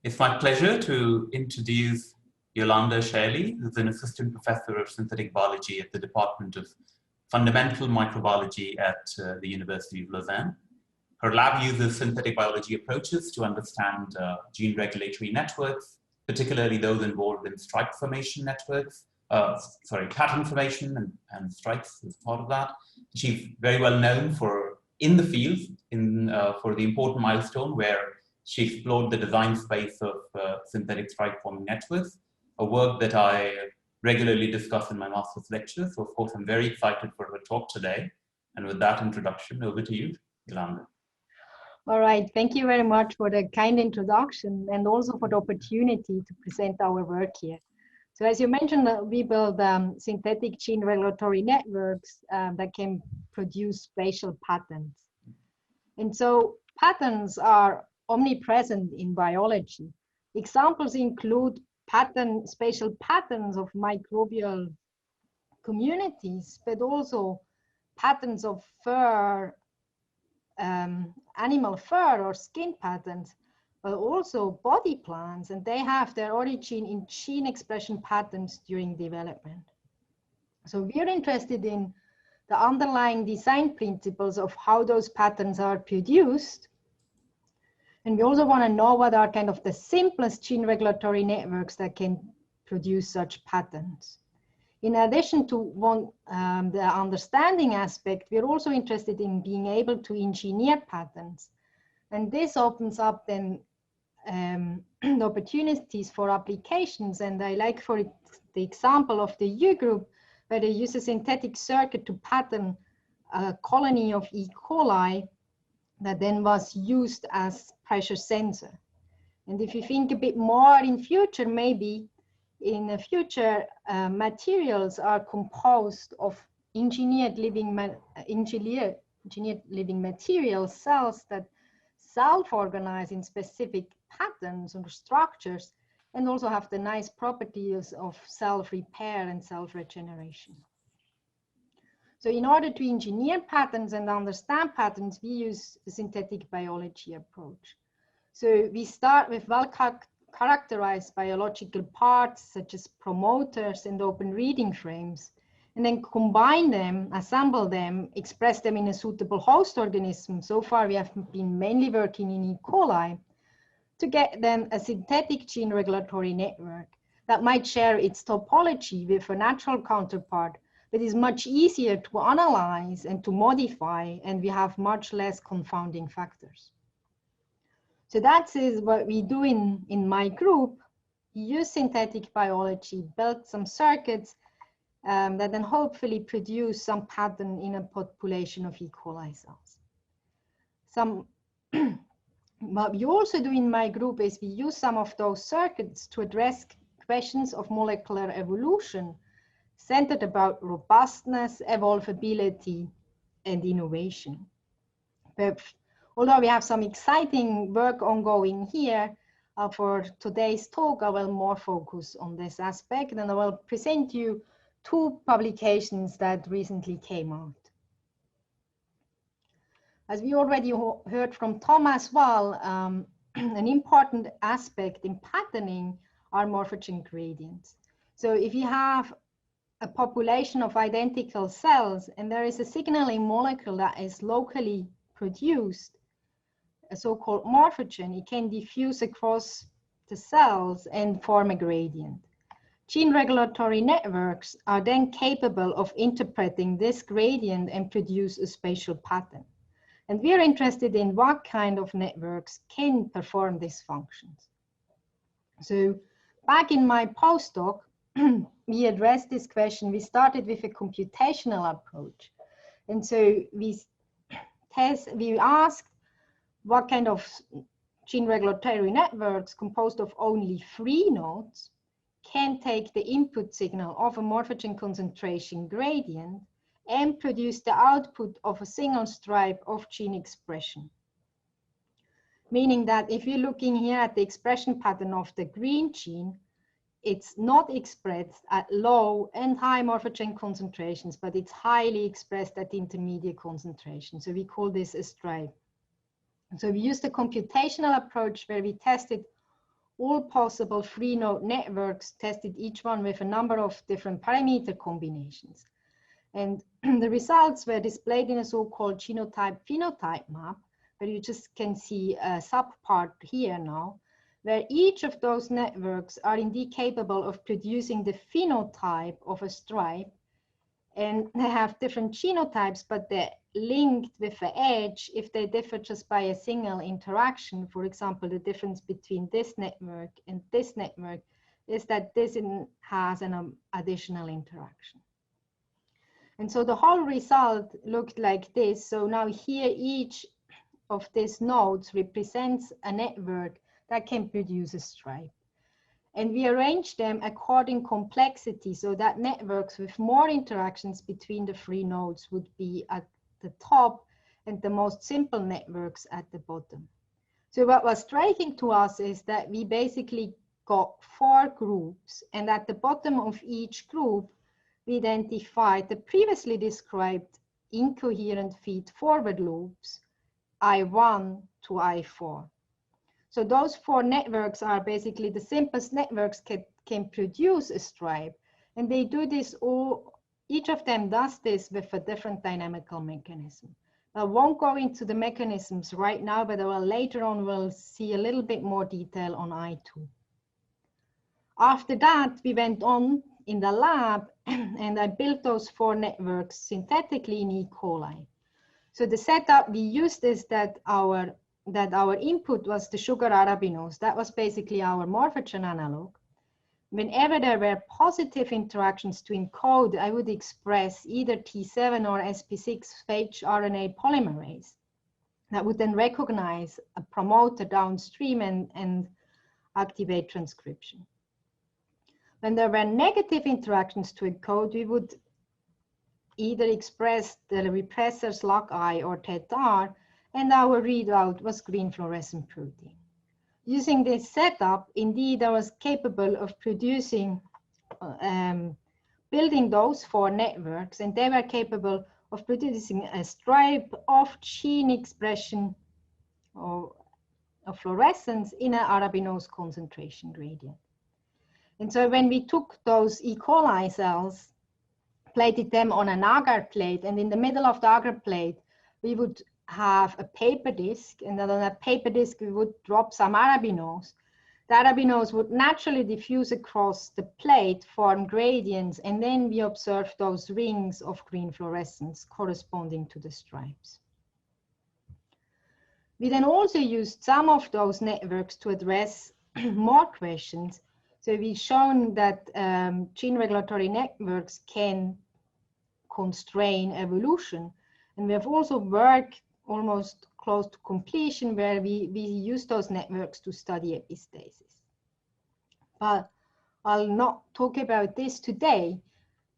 It's my pleasure to introduce Yolanda Schaerli, who's an assistant professor of synthetic biology at the Department of Fundamental Microbiology at the University of Lausanne. Her lab uses synthetic biology approaches to understand gene regulatory networks, particularly those involved in strike formation networks, pattern formation and strikes as part of that. She's very well known in the field for the important milestone where she explored the design space of synthetic strike forming networks, a work that I regularly discuss in my master's lectures. So of course, I'm very excited for her talk today. And with that introduction, over to you, Yolanda. All right, thank you very much for the kind introduction and also for the opportunity to present our work here. So as you mentioned, we build synthetic gene regulatory networks that can produce spatial patterns. And so patterns are omnipresent in biology. Examples include spatial patterns of microbial communities, but also patterns of fur, animal fur or skin patterns, but also body plans, and they have their origin in gene expression patterns during development. So we're interested in the underlying design principles of how those patterns are produced. And we also want to know what are kind of the simplest gene regulatory networks that can produce such patterns. In addition to the understanding aspect, we're also interested in being able to engineer patterns. And this opens up then the opportunities for applications. And I like for it, the example of the U group, where they use a synthetic circuit to pattern a colony of E. coli that then was used as pressure sensor. And if you think a bit more in future, maybe in the future, materials are composed of engineered living material cells that self-organize in specific patterns or structures, and also have the nice properties of self-repair and self-regeneration. So in order to engineer patterns and understand patterns, we use the synthetic biology approach. So we start with well-characterized biological parts, such as promoters and open reading frames, and then combine them, assemble them, express them in a suitable host organism. So far, we have been mainly working in E. coli, to get then a synthetic gene regulatory network that might share its topology with a natural counterpart, but is much easier to analyze and to modify, and we have much less confounding factors. So that is what we do in my group. We use synthetic biology, build some circuits that then hopefully produce some pattern in a population of E. coli cells. What we also do in my group is we use some of those circuits to address questions of molecular evolution centered about robustness, evolvability, and innovation. But although we have some exciting work ongoing here, for today's talk, I will more focus on this aspect, and I will present you two publications that recently came out. As we already heard from Tom as well, an important aspect in patterning are morphogen gradients. So if you have a population of identical cells and there is a signaling molecule that is locally produced, a so-called morphogen, it can diffuse across the cells and form a gradient. Gene regulatory networks are then capable of interpreting this gradient and produce a spatial pattern. And we are interested in what kind of networks can perform these functions. So back in my postdoc, we addressed this question. We started with a computational approach. And so we asked what kind of gene regulatory networks composed of only 3 nodes can take the input signal of a morphogen concentration gradient and produce the output of a single stripe of gene expression. Meaning that if you're looking here at the expression pattern of the green gene, it's not expressed at low and high morphogen concentrations, but it's highly expressed at intermediate concentrations. So we call this a stripe. So we used a computational approach where we tested all possible free node networks, tested each one with a number of different parameter combinations. And the results were displayed in a so-called genotype-phenotype map, where you just can see a subpart here now, where each of those networks are indeed capable of producing the phenotype of a stripe. And they have different genotypes, but they're linked with the edge if they differ just by a single interaction. For example, the difference between this network and this network is that this has an additional interaction. And so the whole result looked like this. So now here, each of these nodes represents a network that can produce a stripe. And we arrange them according complexity, so that networks with more interactions between the three nodes would be at the top and the most simple networks at the bottom. So what was striking to us is that we basically got 4 groups, and at the bottom of each group, we identified the previously described incoherent feed-forward loops, I1 to I4. So those 4 networks are basically the simplest networks can produce a stripe, and they do this each of them does this with a different dynamical mechanism. I won't go into the mechanisms right now, but later on we'll see a little bit more detail on I2. After that, we went on in the lab and I built those 4 networks synthetically in E. coli. So the setup we used is that our input was the sugar arabinose. That was basically our morphogen analog. Whenever there were positive interactions to encode, I would express either T7 or SP6 phage RNA polymerase that would then recognize a promoter downstream and activate transcription. When there were negative interactions to encode, we would either express the repressors LOCI or TET-R, and our readout was green fluorescent protein. Using this setup, indeed, I was capable of producing, building those 4 networks, and they were capable of producing a stripe of gene expression of fluorescence in an arabinose concentration gradient. And so when we took those E. coli cells, plated them on an agar plate, and in the middle of the agar plate, we would have a paper disc, and then on that paper disc, we would drop some arabinose. The arabinose would naturally diffuse across the plate, form gradients, and then we observe those rings of green fluorescence corresponding to the stripes. We then also used some of those networks to address more questions. So we've shown that gene regulatory networks can constrain evolution. And we have also worked almost close to completion where we use those networks to study epistasis. But I'll not talk about this today.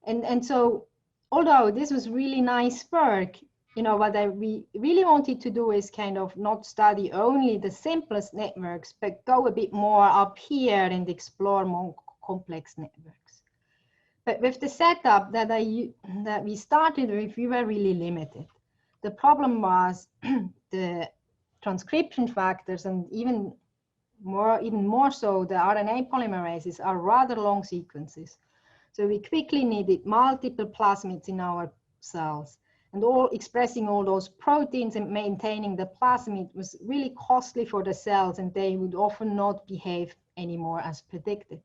And so, although this was really nice work, you know, what we really wanted to do is kind of not study only the simplest networks, but go a bit more up here and explore more complex networks. But with the setup that we started with, we were really limited. The problem was the transcription factors, and even more so the RNA polymerases are rather long sequences. So we quickly needed multiple plasmids in our cells. And expressing all those proteins and maintaining the plasmid was really costly for the cells, and they would often not behave anymore as predicted.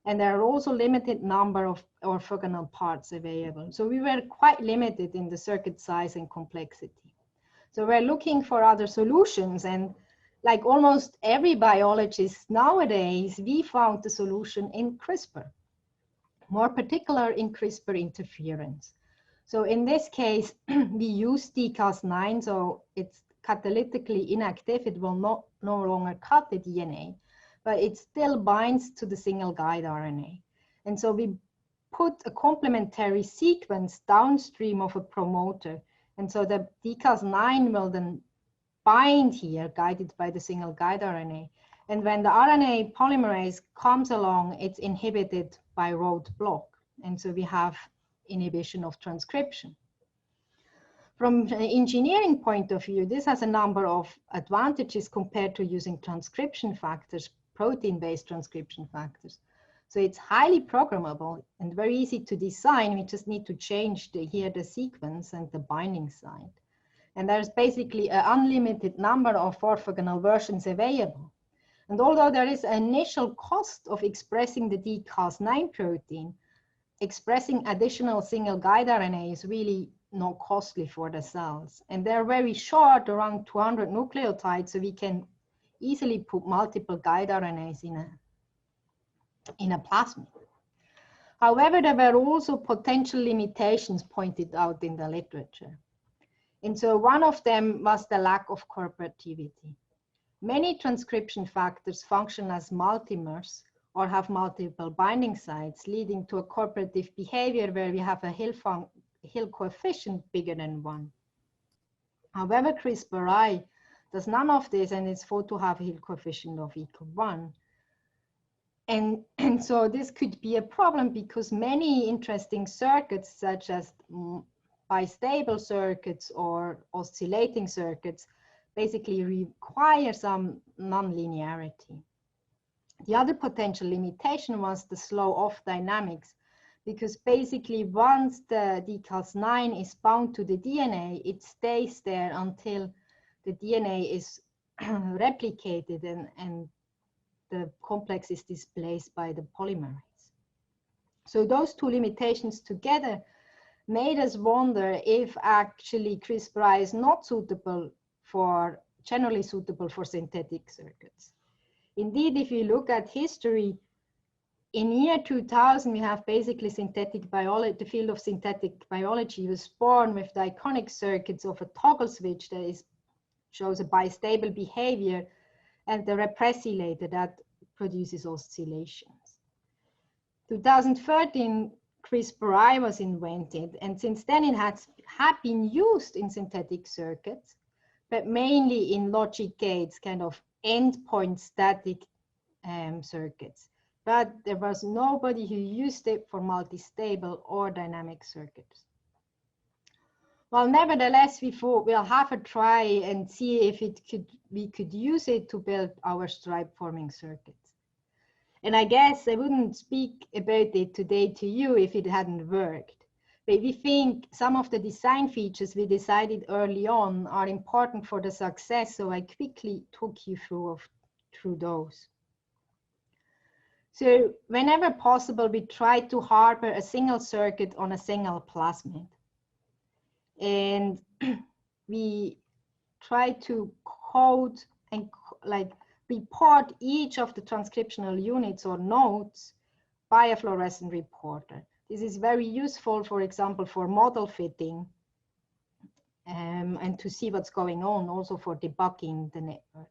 And there are also limited number of orthogonal parts available. So we were quite limited in the circuit size and complexity. So we're looking for other solutions, and like almost every biologist nowadays, we found the solution in CRISPR, more particular in CRISPR interference. So in this case, we use dCas9, so it's catalytically inactive. It will no longer cut the DNA, but it still binds to the single guide RNA. And so we put a complementary sequence downstream of a promoter. And so the dCas9 will then bind here, guided by the single guide RNA. And when the RNA polymerase comes along, it's inhibited by roadblock. And so we have inhibition of transcription. From an engineering point of view, this has a number of advantages compared to using transcription factors, protein-based transcription factors. So it's highly programmable and very easy to design. We just need to change here the sequence and the binding site. And there's basically an unlimited number of orthogonal versions available. And although there is an initial cost of expressing the dCas9 protein, expressing additional single guide RNA is really not costly for the cells. And they're very short, around 200 nucleotides, so we can easily put multiple guide RNAs in a plasmid. However, there were also potential limitations pointed out in the literature. And so one of them was the lack of cooperativity. Many transcription factors function as multimers or have multiple binding sites, leading to a cooperative behavior where we have a Hill coefficient bigger than 1. However, CRISPR-I does none of this, and it's thought to have a Hill coefficient of equal 1. And so this could be a problem because many interesting circuits, such as bistable circuits or oscillating circuits, basically require some nonlinearity. The other potential limitation was the slow off dynamics, because basically once the dCas9 is bound to the DNA, it stays there until the DNA is replicated and the complex is displaced by the polymerase. So those two limitations together made us wonder if actually CRISPR-I is not generally suitable for synthetic circuits. Indeed, if you look at history, in year 2000, we have basically synthetic biology, the field of synthetic biology was born with the iconic circuits of a toggle switch that shows a bistable behavior and the repressilator that produces oscillations. 2013, CRISPR-I was invented, and since then it had been used in synthetic circuits, but mainly in logic gates, kind of endpoint static circuits. But there was nobody who used it for multi-stable or dynamic circuits. Well, nevertheless, we thought we'll have a try and see if we could use it to build our stripe-forming circuits. And I guess I wouldn't speak about it today to you if it hadn't worked. But we think some of the design features we decided early on are important for the success, so I quickly took you through those. So whenever possible, we try to harbor a single circuit on a single plasmid. And we try to code and report each of the transcriptional units or nodes by a fluorescent reporter. This is very useful, for example, for model fitting and to see what's going on, also for debugging the network.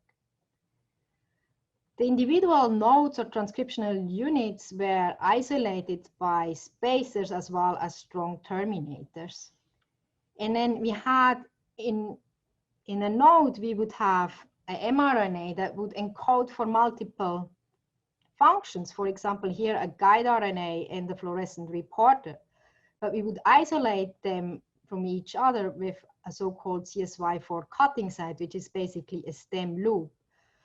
The individual nodes or transcriptional units were isolated by spacers as well as strong terminators. And then we had in a node, we would have an mRNA that would encode for multiple functions. For example, here a guide RNA and the fluorescent reporter. But we would isolate them from each other with a so-called CSY4 cutting site, which is basically a stem loop.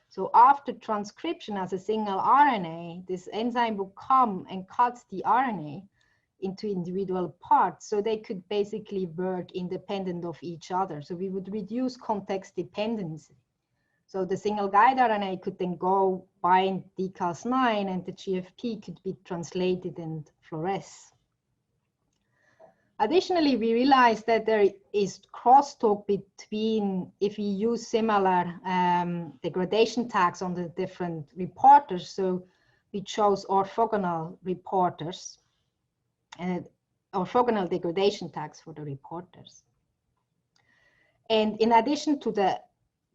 So after transcription as a single RNA, this enzyme will come and cut the RNA into individual parts, so they could basically work independent of each other. So we would reduce context dependency. So the single guide RNA could then go bind dCas9 and the GFP could be translated and fluoresce. Additionally, we realized that there is crosstalk between, if we use similar degradation tags on the different reporters. So we chose orthogonal reporters and orthogonal degradation tags for the reporters. And in addition to the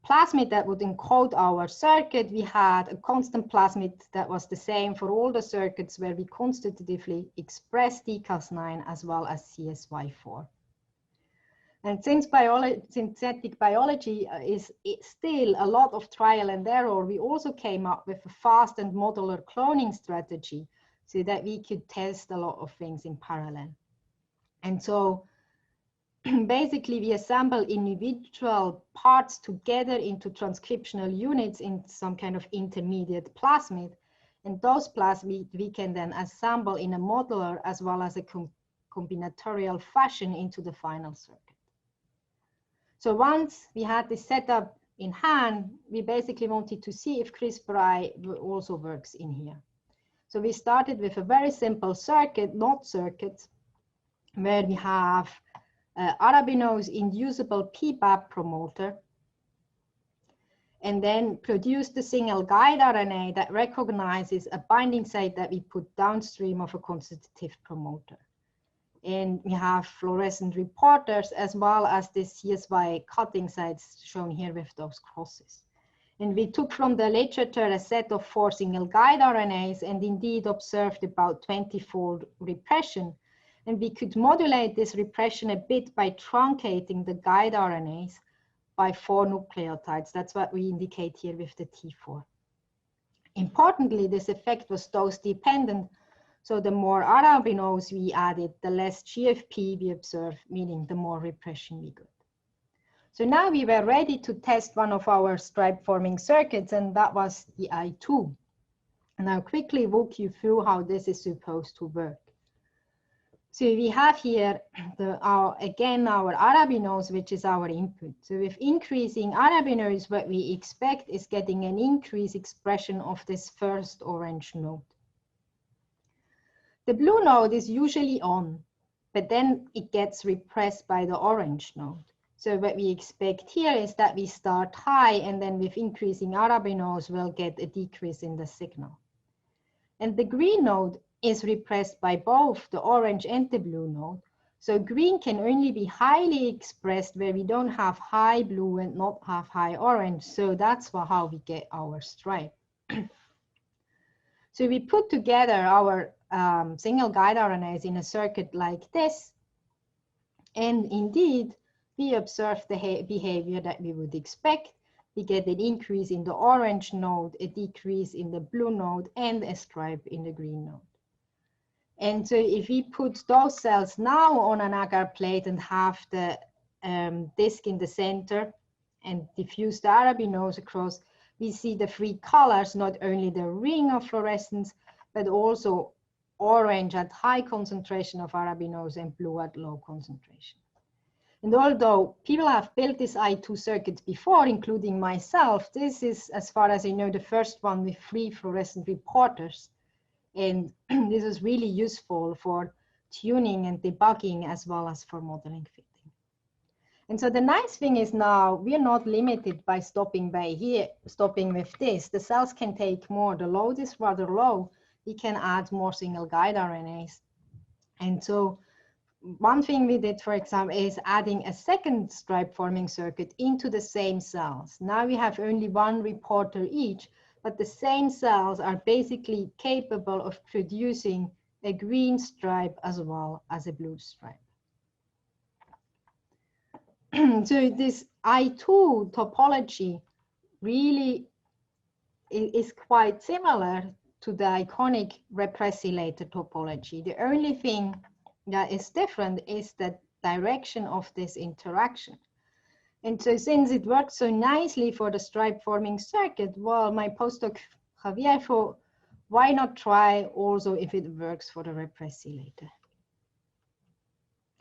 plasmid that would encode our circuit, we had a constant plasmid that was the same for all the circuits where we constitutively express dCas9 as well as CSY4. And since synthetic biology is still a lot of trial and error, we also came up with a fast and modular cloning strategy so that we could test a lot of things in parallel. And so basically we assemble individual parts together into transcriptional units in some kind of intermediate plasmid. And those plasmid we can then assemble in a modular as well as a combinatorial fashion into the final circuit. So once we had this setup in hand, we basically wanted to see if CRISPR also works in here. So we started with a very simple circuit, NOT circuit, where we have arabinose inducible PBAP promoter, and then produced a single guide RNA that recognizes a binding site that we put downstream of a constitutive promoter. And we have fluorescent reporters as well as the CSY cutting sites shown here with those crosses. And we took from the literature a set of 4 single guide RNAs and indeed observed about 20-fold repression. And we could modulate this repression a bit by truncating the guide RNAs by 4 nucleotides. That's what we indicate here with the T4. Importantly, this effect was dose dependent. So the more arabinose we added, the less GFP we observed, meaning the more repression we got. So now we were ready to test one of our stripe forming circuits, and that was the I2. And I'll quickly walk you through how this is supposed to work. So we have here again our arabinose, which is our input. So with increasing arabinose, what we expect is getting an increased expression of this first orange node. The blue node is usually on, but then it gets repressed by the orange node. So what we expect here is that we start high, and then with increasing arabinose, we'll get a decrease in the signal. And the green node is repressed by both the orange and the blue node. So green can only be highly expressed where we don't have high blue and not have high orange. So that's how we get our stripe. So we put together our single guide RNAs in a circuit like this. And indeed, we observe the behavior that we would expect. We get an increase in the orange node, a decrease in the blue node, and a stripe in the green node. And so if we put those cells now on an agar plate and have the disc in the center and diffuse the arabinose across, we see the 3 colors, not only the ring of fluorescence, but also orange at high concentration of arabinose and blue at low concentration. And although people have built this I2 circuit before, including myself, this is, as far as I know, the first one with 3 fluorescent reporters. And this is really useful for tuning and debugging as well as for modeling fitting. And so the nice thing is now we are not limited by stopping with this. The cells can take more. The load is rather low. We can add more single guide RNAs. And so one thing we did, for example, is adding a second stripe forming circuit into the same cells. Now we have only 1 reporter each, but the same cells are basically capable of producing a green stripe as well as a blue stripe. So this I2 topology really is quite similar to the iconic repressilator topology. The only thing that is different is the direction of this interaction. And so since it works so nicely for the stripe forming circuit, well, my postdoc Javier thought, why not try also if it works for the repressilator?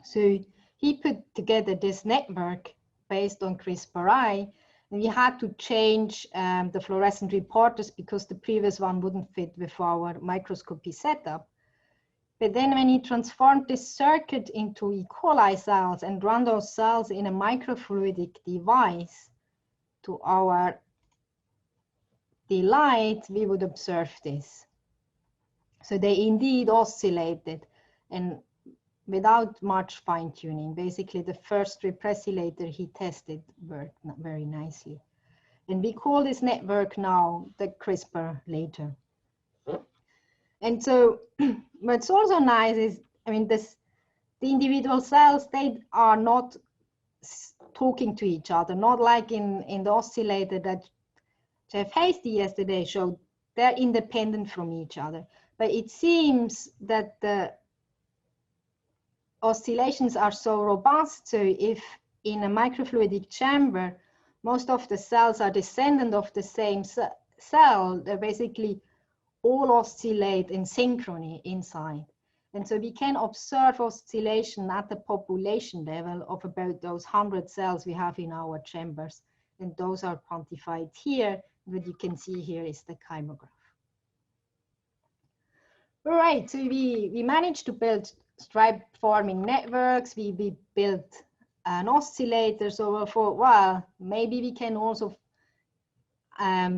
So he put together this network based on CRISPR-I, and we had to change the fluorescent reporters because the previous one wouldn't fit with our microscopy setup. But then when he transformed this circuit into E. coli cells and run those cells in a microfluidic device, to our delight, we would observe this. So they indeed oscillated, and without much fine tuning. Basically, the first repressilator he tested worked very nicely. And we call this network now the CRISPR later. And so what's also nice is, I mean, the individual cells, they are not talking to each other, not like in the oscillator that Jeff Hasty yesterday showed. They're independent from each other. But it seems that the oscillations are so robust, so if in a microfluidic chamber, most of the cells are descendant of the same cell, they basically all oscillate in synchrony inside. And so we can observe oscillation at the population level of about those 100 cells we have in our chambers. And those are quantified here. What you can see here is the chymograph. All right, so we managed to build stripe forming networks. We built an oscillator. So we thought, well, maybe we can also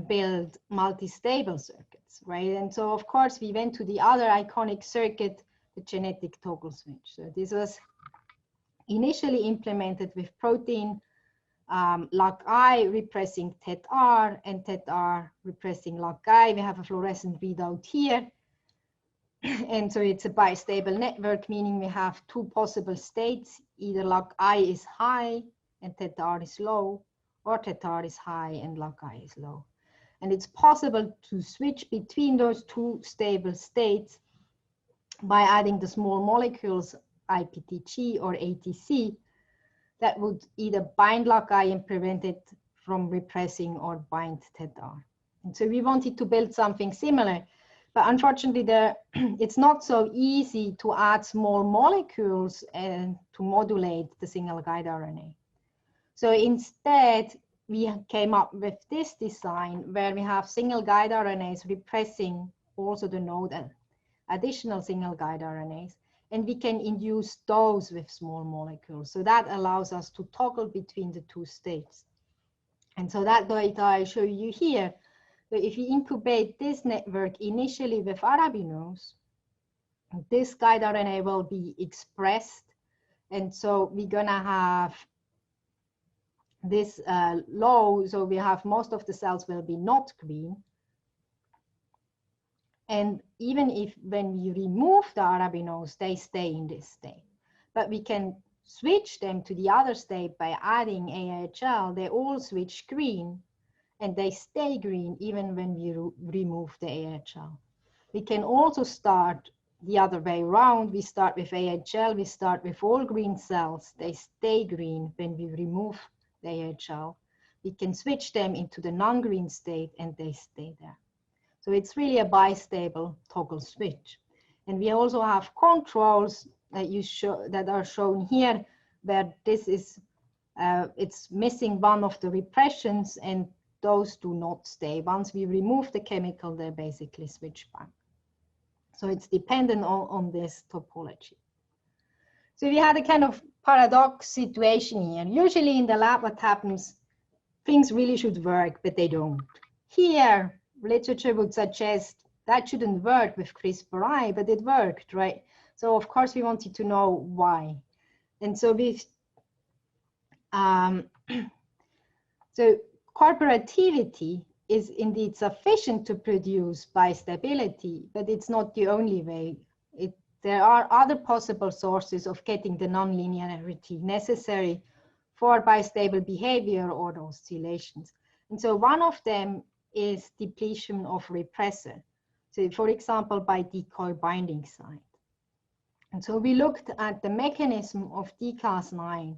build multi-stable circuits, right? And so of course we went to the other iconic circuit, the genetic toggle switch. So this was initially implemented with protein loci repressing TET-R and TET-R repressing loci. We have a fluorescent readout here. And so it's a bistable network, meaning we have two possible states. Either loci is high and TET-R is low, or TET-R is high and loci is low. And it's possible to switch between those two stable states by adding the small molecules IPTG or ATC that would either bind loci and prevent it from repressing or bind TET-R. And so we wanted to build something similar, but unfortunately it's not so easy to add small molecules and to modulate the single guide RNA. So instead, we came up with this design where we have single guide RNAs repressing also the node additional single guide RNAs, and we can induce those with small molecules. So that allows us to toggle between the two states. And so that data I show you here, that if you incubate this network initially with arabinose, this guide RNA will be expressed. And so we're gonna have this low, so we have most of the cells will be not green. And even if when we remove the arabinose, they stay in this state. But we can switch them to the other state by adding AHL. They all switch green and they stay green even when we remove the AHL. We can also start the other way around. We start with AHL, we start with all green cells. They stay green when we remove the AHL. We can switch them into the non-green state and they stay there. So it's really a bistable toggle switch. And we also have controls that are shown here, where this is, it's missing one of the repressions and those do not stay. Once we remove the chemical, they basically switch back. So it's dependent on this topology. So we had a kind of paradox situation here. Usually in the lab, what happens, things really should work, but they don't. Here, literature would suggest that shouldn't work with CRISPR-I, but it worked, right? So of course we wanted to know why. And so we've, so cooperativity is indeed sufficient to produce bistability, but it's not the only way. There are other possible sources of getting the nonlinearity necessary for bistable behavior or oscillations. And so one of them is depletion of repressor. So for example, by decoy binding site. And so we looked at the mechanism of DCAS9.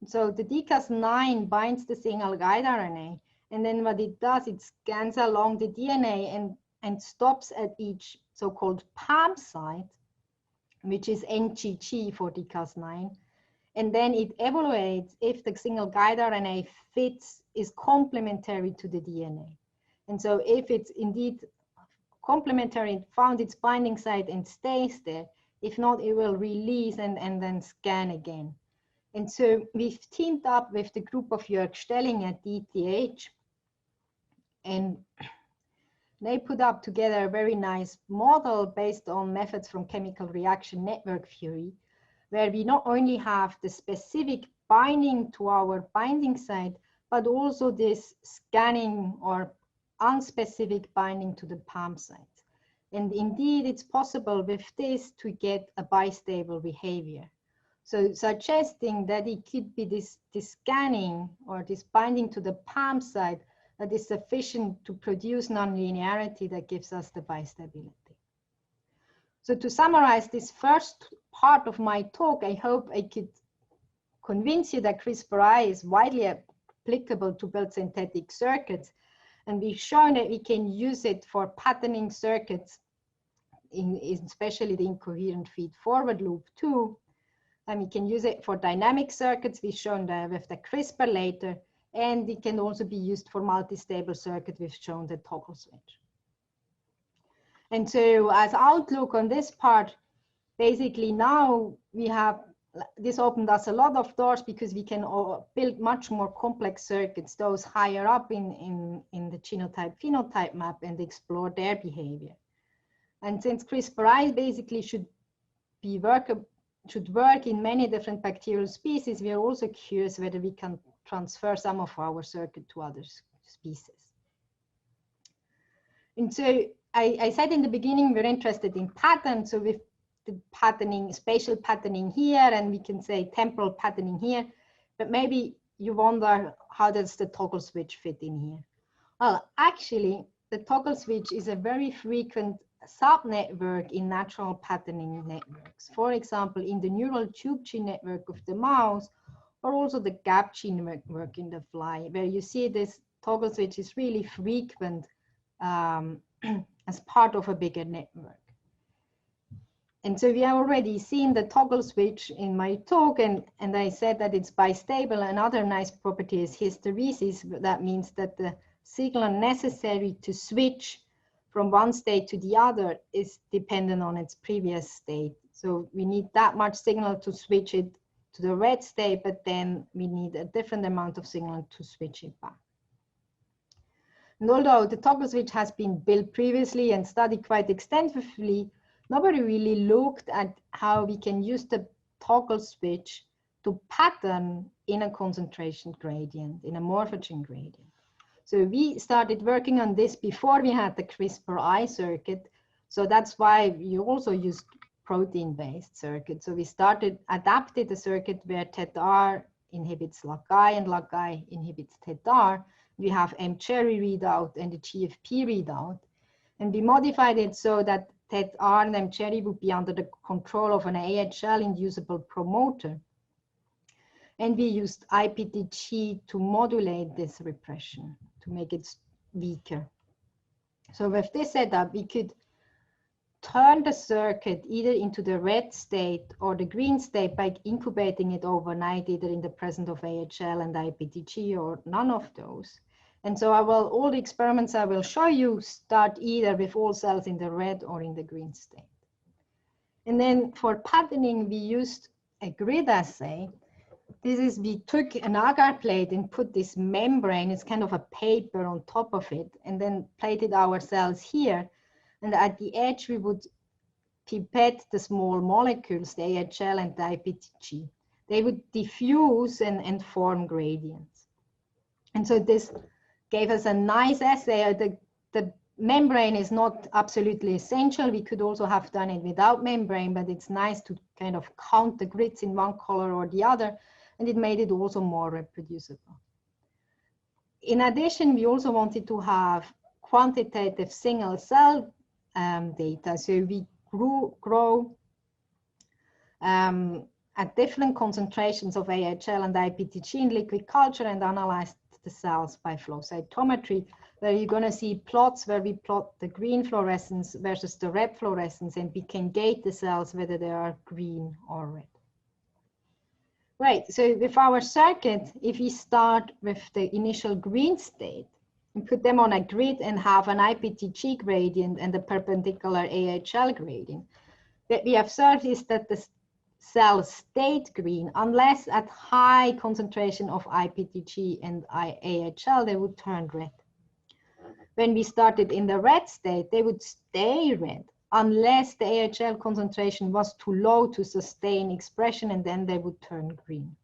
So the DCAS9 binds the single guide RNA, and then what it does, it scans along the DNA and stops at each so-called PAM site, which is NGG for DCAS9. And then it evaluates if the single guide RNA fits, is complementary to the DNA. And so if it's indeed complementary, it found its binding site and stays there. If not, it will release and then scan again. And so we've teamed up with the group of Jörg Stelling at ETH, and they put up together a very nice model based on methods from chemical reaction network theory, where we not only have the specific binding to our binding site, but also this scanning or unspecific binding to the PAM site. And indeed, it's possible with this to get a bistable behavior. So suggesting that it could be this scanning or this binding to the PAM site that is sufficient to produce nonlinearity that gives us the bistability. So to summarize this first part of my talk, I hope I could convince you that CRISPR-I is widely applicable to build synthetic circuits. And we've shown that we can use it for patterning circuits, especially the incoherent feed-forward loop too. And we can use it for dynamic circuits. We've shown that with the CRISPR later, and it can also be used for multi-stable circuit. We've shown the toggle switch. And so as outlook on this part, basically now we have, this opened us a lot of doors because we can build much more complex circuits, those higher up in the genotype-phenotype map, and explore their behavior. And since CRISPR-I basically should work in many different bacterial species, we are also curious whether we can transfer some of our circuit to other species. And so I said in the beginning, we're interested in patterns. So with the patterning, spatial patterning here, and we can say temporal patterning here, but maybe you wonder, how does the toggle switch fit in here? Well, actually, the toggle switch is a very frequent subnetwork in natural patterning networks. For example, in the neural tube gene network of the mouse, or also the gap gene network in the fly, where you see this toggle switch is really frequent as part of a bigger network. And so we have already seen the toggle switch in my talk, and I said that it's bistable. Another nice property is hysteresis. That means that the signal necessary to switch from one state to the other is dependent on its previous state. So we need that much signal to switch it to the red state, but then we need a different amount of signal to switch it back. And although the toggle switch has been built previously and studied quite extensively, nobody really looked at how we can use the toggle switch to pattern in a concentration gradient, in a morphogen gradient. So we started working on this before we had the CRISPR-I circuit. So that's why we also used protein-based circuits. So we adapted a circuit where TET-R inhibits LOCK-I and LOCK-I inhibits TET-R. We have M-Cherry readout and the GFP readout. And we modified it so that TET-R and M-Cherry would be under the control of an AHL-inducible promoter. And we used IPTG to modulate this repression, to make it weaker. So with this setup, we could turn the circuit either into the red state or the green state by incubating it overnight, either in the presence of AHL and IPTG or none of those. And so all the experiments I will show you start either with all cells in the red or in the green state. And then for patterning, we used a grid assay. We took an agar plate and put this membrane, it's kind of a paper on top of it, and then plated our cells here. And at the edge, we would pipette the small molecules, the AHL and the IPTG. They would diffuse and form gradients. And so this gave us a nice assay. The membrane is not absolutely essential. We could also have done it without membrane, but it's nice to kind of count the grids in one color or the other. And it made it also more reproducible. In addition, we also wanted to have quantitative single cell data. So we grow at different concentrations of AHL and IPTG in liquid culture and analyzed the cells by flow cytometry, where you're going to see plots where we plot the green fluorescence versus the red fluorescence, and we can gauge the cells whether they are green or red. Right, so with our circuit, if we start with the initial green state and put them on a grid and have an IPTG gradient and a perpendicular AHL gradient, what we observed is that the cells stayed green unless at high concentration of IPTG and AHL, they would turn red. When we started in the red state, they would stay red unless the AHL concentration was too low to sustain expression, and then they would turn green.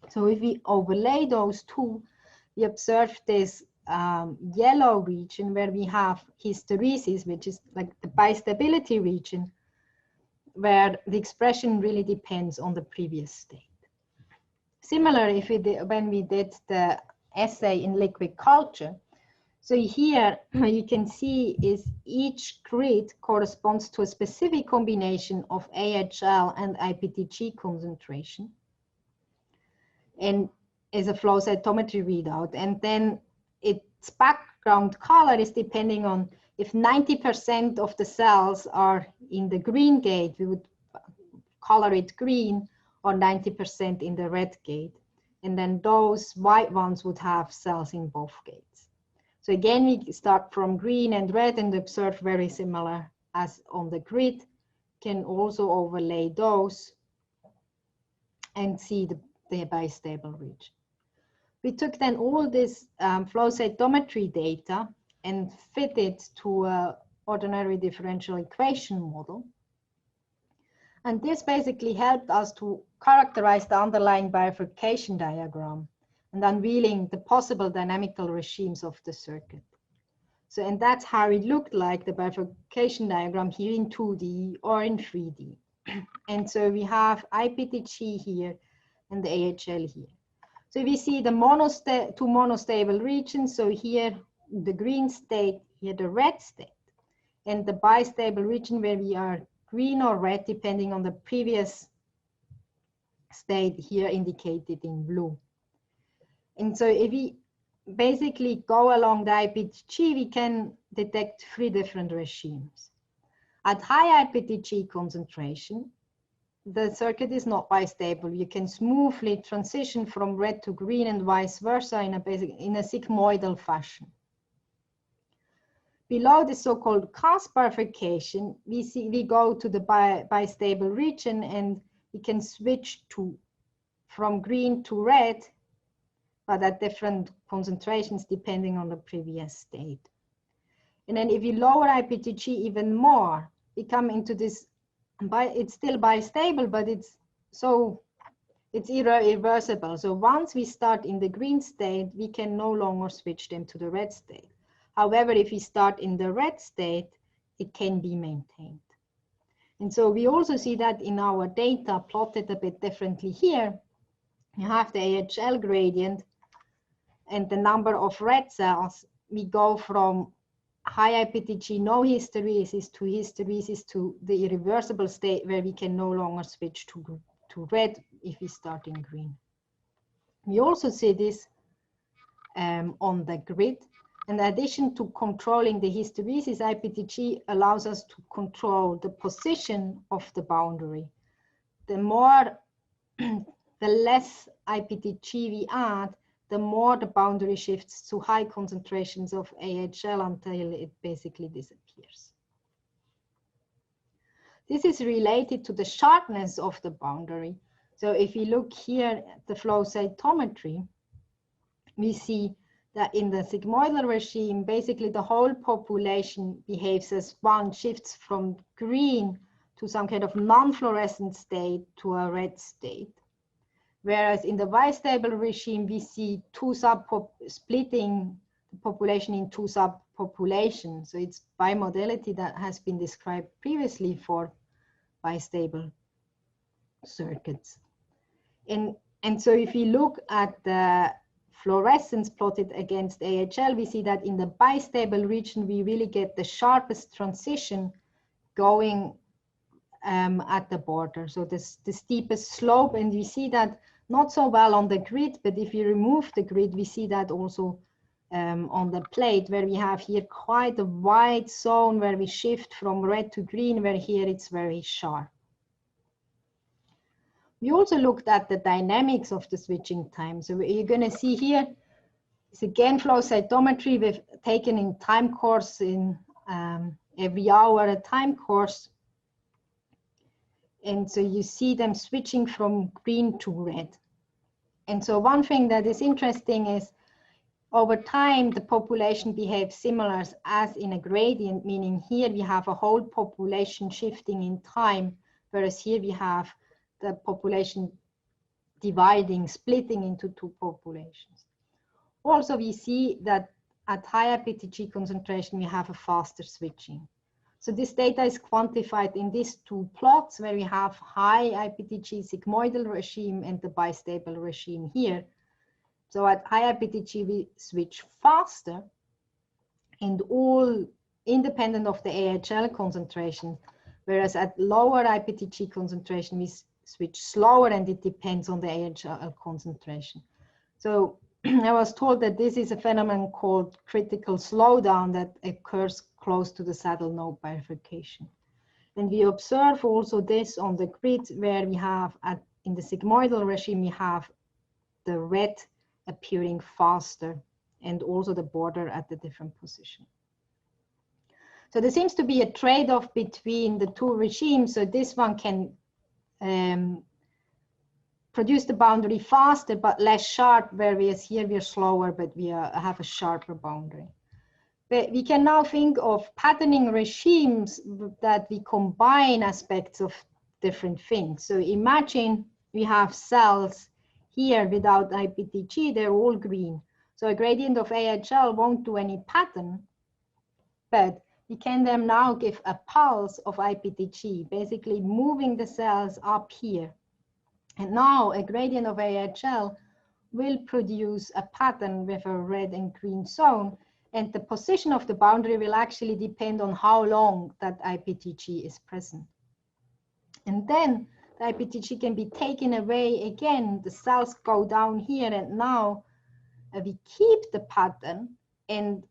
So if we overlay those two, we observe this yellow region where we have hysteresis, which is like the bistability region, where the expression really depends on the previous state. Similar, when we did the assay in liquid culture, So here you can see is each grid corresponds to a specific combination of AHL and IPTG concentration, and is a flow cytometry readout. And then its background color is depending on if 90% of the cells are in the green gate, we would color it green, or 90% in the red gate. And then those white ones would have cells in both gates. So again, we start from green and red and observe very similar as on the grid. Can also overlay those and see the bistable region. We took then all this flow cytometry data and fit it to an ordinary differential equation model. And this basically helped us to characterize the underlying bifurcation diagram and unveiling the possible dynamical regimes of the circuit. So, and that's how it looked like, the bifurcation diagram here in 2D or in 3D. And so we have IPTG here and the AHL here. So we see the two monostable regions. So here the green state, here the red state, and the bistable region where we are green or red depending on the previous state, here indicated in blue. And so if we basically go along the IPTG, we can detect 3 different regimes. At high IPTG concentration, the circuit is not bistable. You can smoothly transition from red to green and vice versa in a sigmoidal fashion. Below the so-called cast bifurcation, we go to the bistable region and we can switch from green to red, but at different concentrations depending on the previous state. And then if you lower IPTG even more, we come into this, it's still bistable, but it's irreversible. So once we start in the green state, we can no longer switch them to the red state. However, if we start in the red state, it can be maintained. And so we also see that in our data plotted a bit differently here. You have the AHL gradient and the number of red cells. We go from high IPTG, no hysteresis, to hysteresis to the irreversible state where we can no longer switch to red if we start in green. We also see this on the grid. In addition to controlling the hysteresis, IPTG allows us to control the position of the boundary. The less IPTG we add, the more the boundary shifts to high concentrations of AHL until it basically disappears. This is related to the sharpness of the boundary. So if we look here at the flow cytometry, we see that in the sigmoidal regime, basically the whole population behaves as one, shifts from green to some kind of non-fluorescent state to a red state. Whereas in the bistable regime, we see splitting the population in 2 subpopulations. So it's bimodality that has been described previously for bistable circuits. And so if we look at the fluorescence plotted against AHL, we see that in the bistable region, we really get the sharpest transition going at the border. So the steepest slope, and we see that not so well on the grid, but if you remove the grid, we see that also on the plate, where we have here quite a wide zone where we shift from red to green, where here it's very sharp. We also looked at the dynamics of the switching time. So what you're going to see here is again flow cytometry. We've taken in time course in every hour a time course. And so you see them switching from green to red. And so one thing that is interesting is over time, the population behaves similar as in a gradient, meaning here we have a whole population shifting in time, whereas here we have the population splitting into 2 populations. Also, we see that at higher PTG concentration, we have a faster switching. So this data is quantified in these 2 plots where we have high IPTG sigmoidal regime and the bistable regime here. So at high IPTG, we switch faster, and all independent of the AHL concentration, whereas at lower IPTG concentration, we switch slower and it depends on the AHL concentration. So I was told that this is a phenomenon called critical slowdown that occurs close to the saddle node bifurcation. And we observe also this on the grid where we have in the sigmoidal regime, we have the red appearing faster and also the border at the different position. So there seems to be a trade-off between the two regimes. So this one can produce the boundary faster but less sharp, whereas here we are slower but we have a sharper boundary. But we can now think of patterning regimes that we combine aspects of different things. So imagine we have cells here without IPTG, they're all green. So a gradient of AHL won't do any pattern, but we can then now give a pulse of IPTG, basically moving the cells up here. And now a gradient of AHL will produce a pattern with a red and green zone, and the position of the boundary will actually depend on how long that IPTG is present. And then the IPTG can be taken away again, the cells go down here, and now we keep the pattern, and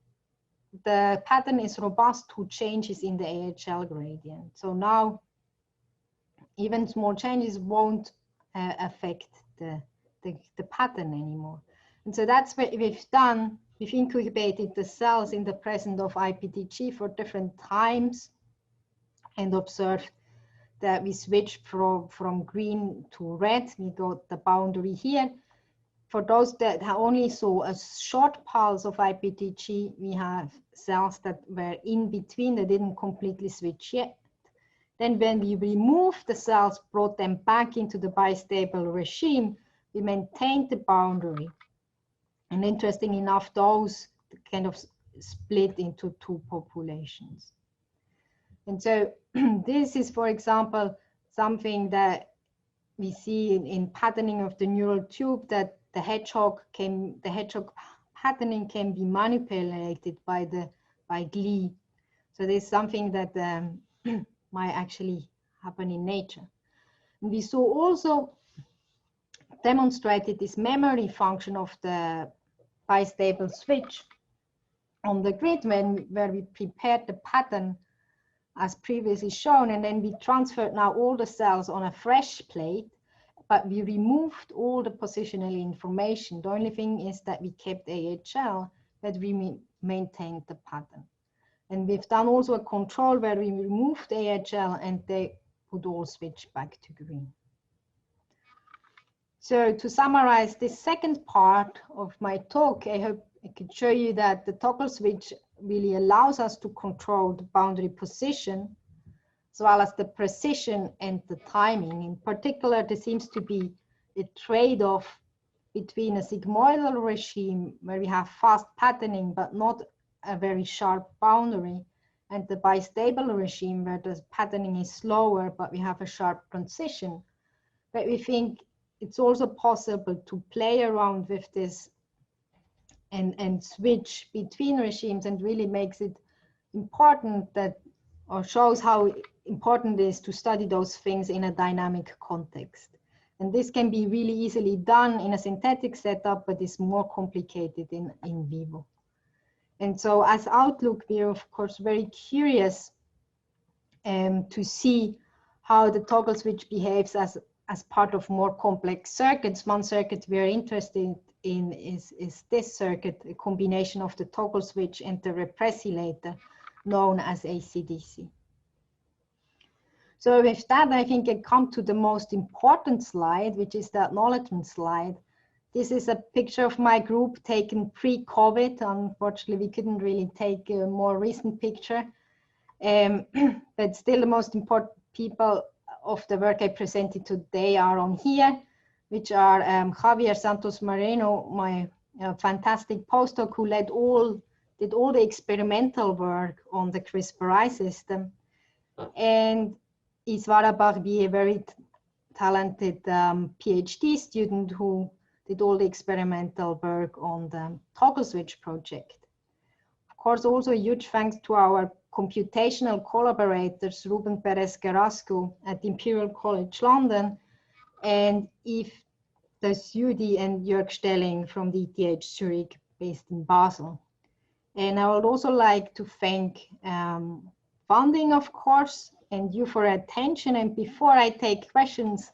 the pattern is robust to changes in the AHL gradient. So now even small changes won't affect the pattern anymore. And so that's what we've done. We've incubated the cells in the presence of IPTG for different times and observed that we switched from green to red. We got the boundary here. For those that only saw a short pulse of IPTG, we have cells that were in between, they didn't completely switch yet. Then when we removed the cells, brought them back into the bistable regime, we maintained the boundary. And interesting enough, those kind of split into two populations. And so this is, for example, something that we see in patterning of the neural tube, that the hedgehog patterning can be manipulated by glee. So there's something that might actually happen in nature. And we saw also demonstrated this memory function of the bistable switch on the grid where we prepared the pattern as previously shown, and then we transferred now all the cells on a fresh plate, but we removed all the positional information. The only thing is that we kept AHL, but we maintained the pattern. And we've done also a control where we removed AHL and they would all switch back to green. So to summarize this second part of my talk, I hope I could show you that the toggle switch really allows us to control the boundary position, as well as the precision and the timing. In particular, there seems to be a trade-off between a sigmoidal regime where we have fast patterning, but not a very sharp boundary, and the bistable regime where the patterning is slower, but we have a sharp transition. But we think it's also possible to play around with this and switch between regimes, and really makes it important that, or shows how important it is to study those things in a dynamic context. And this can be really easily done in a synthetic setup, but is more complicated in vivo. And so as Outlook, we are of course very curious to see how the toggle switch behaves as part of more complex circuits. One circuit we are interested in is this circuit, a combination of the toggle switch and the repressilator known as ACDC. So with that, I think I come to the most important slide, which is the acknowledgement slide. This is a picture of my group taken pre-COVID. Unfortunately, we couldn't really take a more recent picture, but still the most important people of the work I presented today are on here, which are Javier Santos Moreno, my fantastic postdoc who did all the experimental work on the CRISPR system, and Isvara Barbier, a very talented PhD student who did all the experimental work on the toggle switch project. course, also a huge thanks to our computational collaborators, Ruben Perez-Carrasco at Imperial College London, and Yves de Sudy and Jörg Stelling from the ETH Zurich, based in Basel. And I would also like to thank funding, of course, and you for attention. And before I take questions,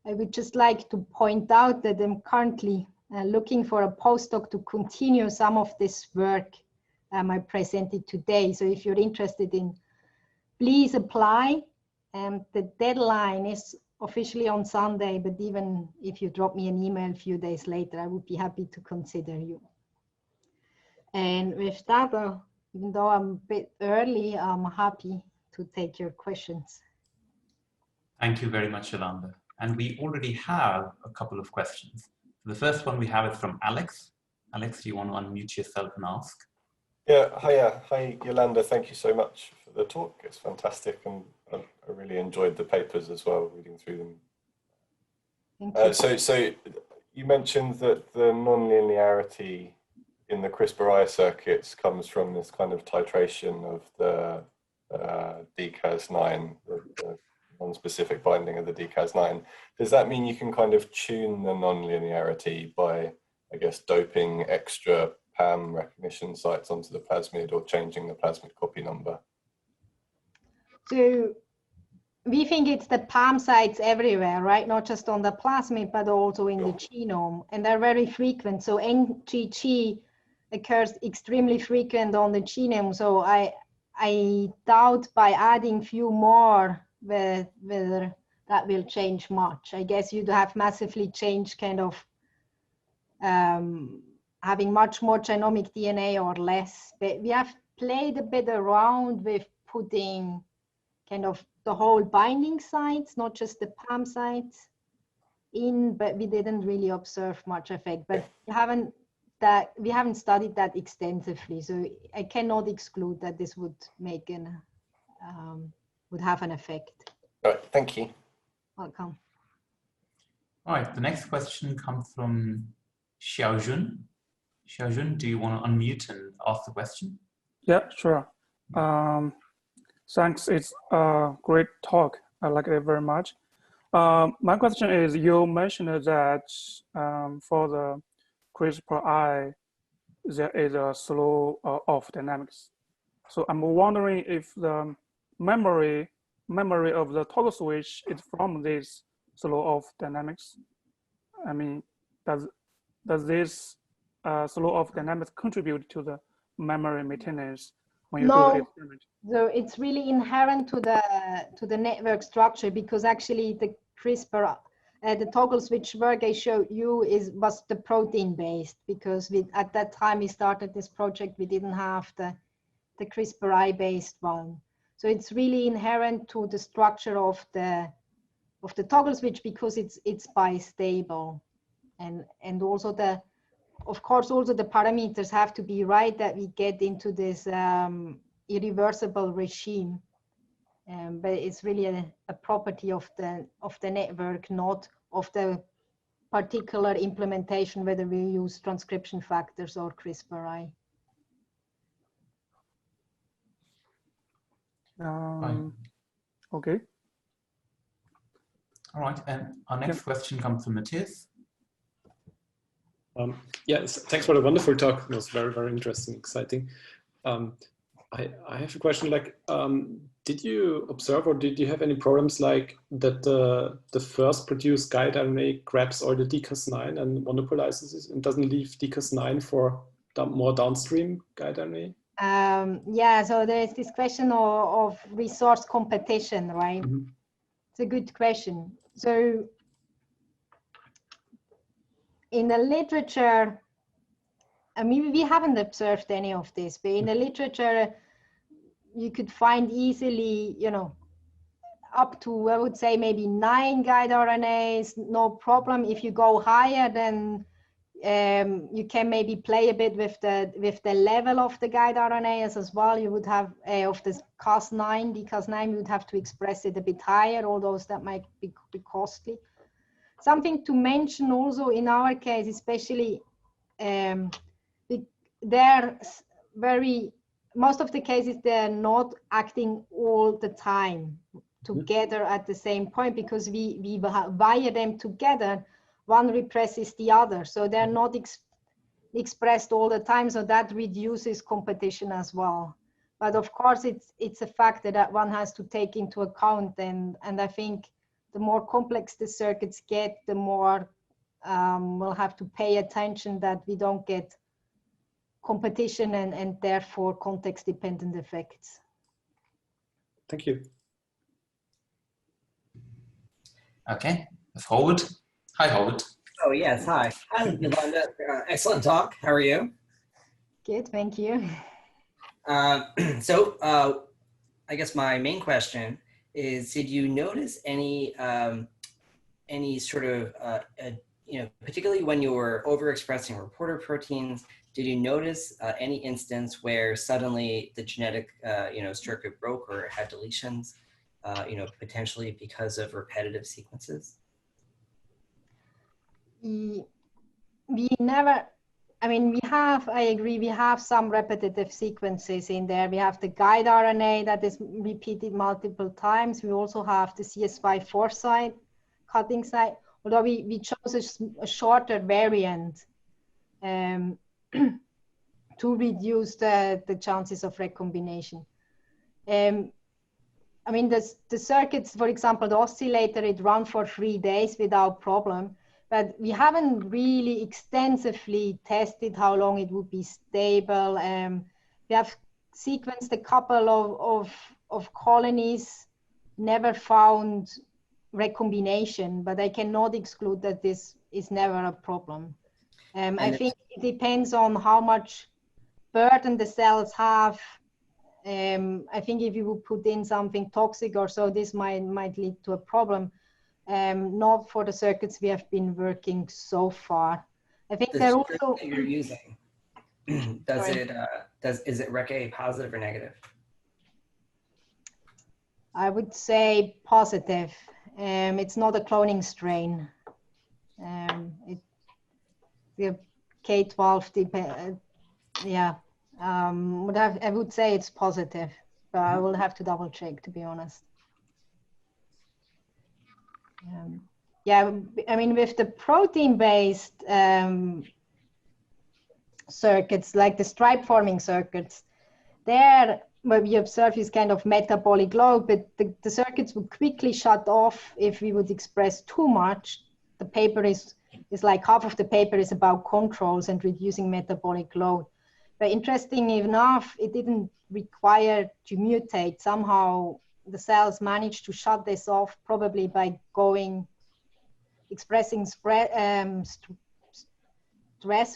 I would just like to point out that I'm currently looking for a postdoc to continue some of this work I presented today. So if you're interested in, please apply. The deadline is officially on Sunday, but even if you drop me an email a few days later, I would be happy to consider you. And with that, even though I'm a bit early, I'm happy to take your questions. Thank you very much, Yolanda. And we already have a couple of questions. The first one we have is from Alex. Alex, do you want to unmute yourself and ask? Yeah, hi Yolanda, thank you so much for the talk. It's fantastic, and I really enjoyed the papers as well, reading through them. Thank you. So you mentioned that the non-linearity in the CRISPR-I circuits comes from this kind of titration of the DCAS9, the non-specific binding of the DCAS9. Does that mean you can kind of tune the non-linearity by, I guess, doping extra PAM recognition sites onto the plasmid or changing the plasmid copy number? So we think it's the PAM sites everywhere, right? Not just on the plasmid, but also in the genome. And they're very frequent. So NGG occurs extremely frequent on the genome. So I doubt by adding few more whether that will change much. I guess you'd have massively changed kind of having much more genomic DNA or less. But we have played a bit around with putting kind of the whole binding sites, not just the PAM sites in, but we didn't really observe much effect. But we haven't studied that extensively, so I cannot exclude that this would make would have an effect. All right, thank you. Welcome. All right, the next question comes from Xiozun. Xiozun, do you want to unmute and ask the question? Yeah, sure. Thanks, it's a great talk. I like it very much. My question is, you mentioned that for the CRISPR-I, there is a slow of dynamics. So I'm wondering if the memory of the toggle switch is from this slow of dynamics. I mean, does this slow of dynamics contribute to the memory maintenance when you do the experiment? So it's really inherent to the network structure, because actually the CRISPR, the toggle switch work I showed you was the protein based, because at that time we started this project, we didn't have the CRISPR-I based one. So it's really inherent to the structure of the toggle switch, because it's bistable, and also of course also the parameters have to be right that we get into this irreversible regime. But it's really a property of the network, not of the particular implementation, whether we use transcription factors or CRISPR-I. Okay. All right, and our next question comes from Matthias. Yes, thanks for the wonderful talk. It was very, very interesting, exciting. I have a question, like, did you observe or did you have any problems like that the first produced guide RNA grabs all the DCAS9 and monopolizes it and doesn't leave DCAS9 for more downstream guide RNA? Yeah, so there's this question of resource competition, right? Mm-hmm. It's a good question. So in the literature, I mean, we haven't observed any of this, but in the literature, you could find easily, up to, I would say, maybe 9 guide RNAs, no problem. If you go higher, then you can maybe play a bit with the level of the guide RNAs as well. You would have of the DCAS9, you would have to express it a bit higher, although that might be costly. Something to mention also in our case, especially most of the cases, they're not acting all the time together at the same point, because we wire them together. One represses the other, so they're not expressed all the time, so that reduces competition as well. But of course, it's a factor that one has to take into account, and I think the more complex the circuits get, the more we'll have to pay attention that we don't get competition and therefore context-dependent effects. Thank you. Okay, Howard. Hi, Howard. Oh, yes, hi. Hi, Yolanda. Excellent talk. How are you? Good, thank you. I guess my main question is, did you notice any sort of, particularly when you were overexpressing reporter proteins, did you notice any instance where suddenly the genetic, circuit broke or had deletions, potentially because of repetitive sequences? We never, I agree, we have some repetitive sequences in there. We have the guide RNA that is repeated multiple times. We also have the CS54 site, cutting site, although we chose a shorter variant to reduce the chances of recombination. The circuits, for example, the oscillator, it ran for 3 days without problem. But we haven't really extensively tested how long it would be stable. We have sequenced a couple of colonies, never found recombination, but I cannot exclude that this is never a problem. I think it depends on how much burden the cells have. I think if you would put in something toxic or so, this might lead to a problem. Not for the circuits we have been working so far. I think they're also that you're using. Is it Rec-A positive or negative? I would say positive. It's not a cloning strain. The K12 I would say it's positive, but I will have to double check, to be honest. With the protein-based circuits, like the stripe-forming circuits, there what we observe is kind of metabolic load, but the circuits would quickly shut off if we would express too much. The paper is like half of the paper is about controls and reducing metabolic load. But interestingly enough, it didn't require to mutate. Somehow the cells managed to shut this off, probably by expressing stress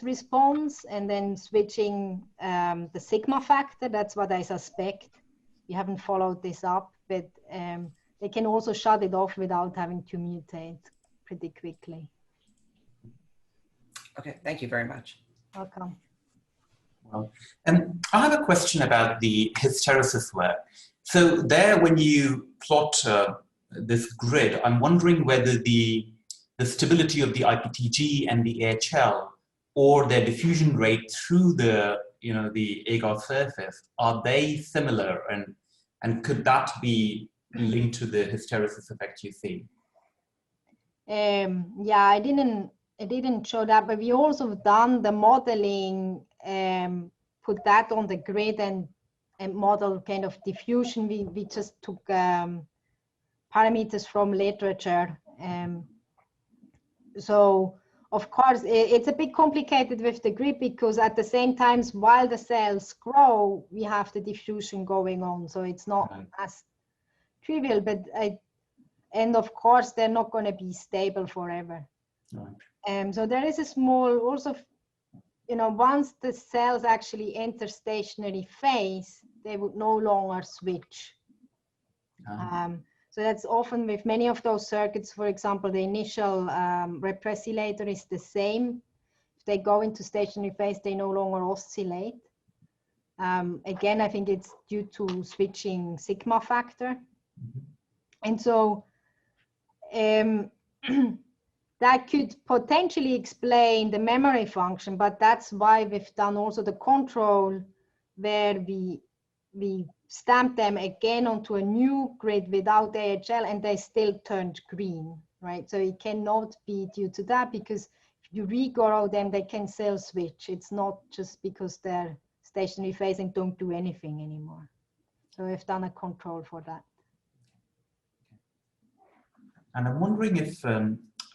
response and then switching the sigma factor. That's what I suspect. We haven't followed this up, but they can also shut it off without having to mutate pretty quickly. Okay, thank you very much. Welcome. Well, I have a question about the hysteresis work. So there, when you plot this grid, I'm wondering whether the stability of the IPTG and the AHL, or their diffusion rate through the agar surface, are they similar, and could that be linked to the hysteresis effect you see? Yeah, I didn't show that, but we also done the modeling, put that on the grid and model kind of diffusion. We just took parameters from literature. So of course it's a bit complicated with the grid, because at the same time, while the cells grow, we have the diffusion going on. So it's not as trivial, but and of course they're not going to be stable forever. Right. So there is a small also, once the cells actually enter stationary phase, they would no longer switch. So that's often with many of those circuits. For example, the initial repressilator is the same. If they go into stationary phase, they no longer oscillate. Again, I think it's due to switching sigma factor. And so that could potentially explain the memory function, but that's why we've done also the control where we stamp them again onto a new grid without AHL and they still turned green, right? So it cannot be due to that, because if you regrow them, they can still switch. It's not just because they're stationary phase and don't do anything anymore. So we've done a control for that. And I'm wondering if,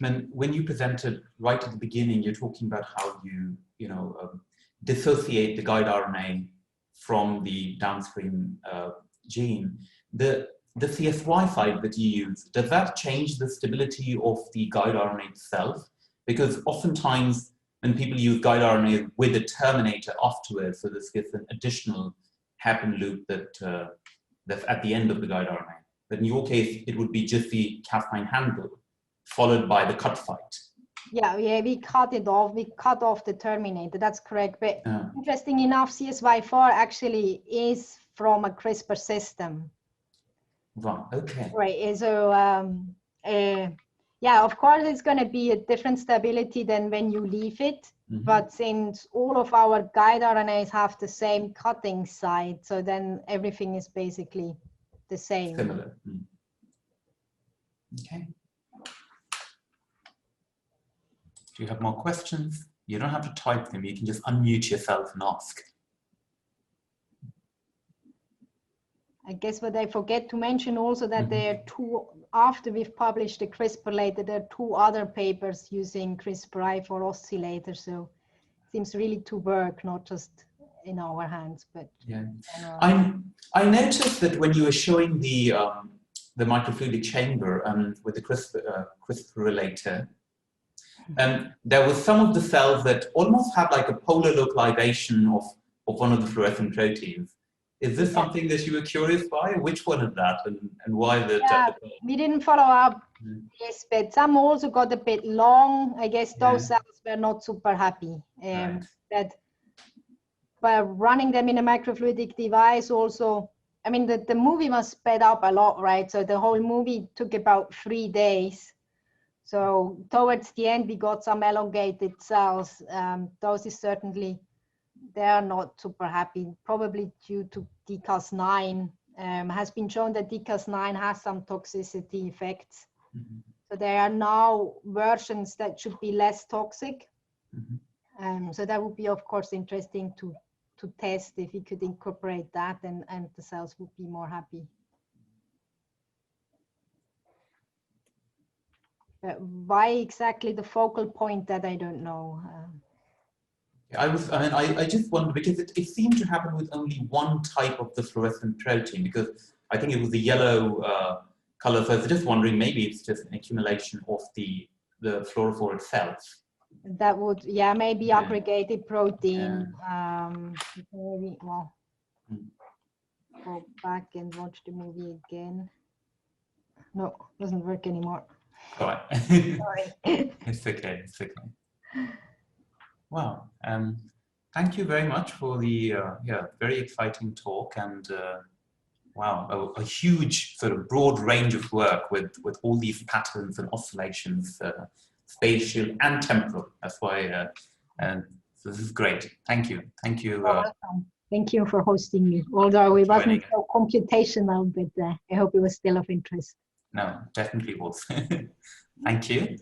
when you presented right at the beginning, you're talking about how you dissociate the guide RNA from the downstream gene. The CSY site that you use, does that change the stability of the guide RNA itself? Because oftentimes when people use guide RNA with a terminator afterwards, so this gives an additional hairpin loop that's at the end of the guide RNA. But in your case, it would be just the Cas9 handle followed by the cut site. Yeah, we cut it off. We cut off the terminator. That's correct. But interesting enough, CSY4 actually is from a CRISPR system. Right. Okay. Right. So yeah, of course, it's going to be a different stability than when you leave it. Mm-hmm. But since all of our guide RNAs have the same cutting site, so then everything is basically the same. Similar. Mm. Okay. Do you have more questions? You don't have to type them. You can just unmute yourself and ask. I guess what I forget to mention also that there are two, after we've published the CRISPR later, there are two other papers using CRISPR-I for oscillators. So it seems really to work, not just in our hands, but yeah. I noticed that when you were showing the microfluidic chamber with the CRISPR relator, there was some of the cells that almost had like a polar localization of one of the fluorescent proteins. Is this something that you were curious by? Which one is that, and why the? Yeah, we didn't follow up this, but some also got a bit long. I guess those cells were not super happy. That by running them in a microfluidic device also, I mean, the movie was sped up a lot, right? So the whole movie took about 3 days. So towards the end, we got some elongated cells. Those is certainly, they are not super happy, probably due to DCAS9. Has been shown that DCAS9 has some toxicity effects. Mm-hmm. So there are now versions that should be less toxic. Mm-hmm. So that would be, of course, interesting to test if we could incorporate that and the cells would be more happy. Why exactly the focal point, that I don't know. I just wondered, because it seemed to happen with only one type of the fluorescent protein, because I think it was the yellow color. So I was just wondering, maybe it's just an accumulation of the fluorophore itself. That would, maybe aggregated protein. Maybe, well, go back and watch the movie again. No, doesn't work anymore. All right. Sorry. It's okay. It's okay. Wow. Thank you very much for the very exciting talk, and wow, a huge sort of broad range of work with all these patterns and oscillations, spatial and temporal. That's why so this is great. Thank you. Thank you. Welcome. Thank you for hosting me. Although it wasn't so computational, but I hope it was still of interest. No, definitely was. Thank you.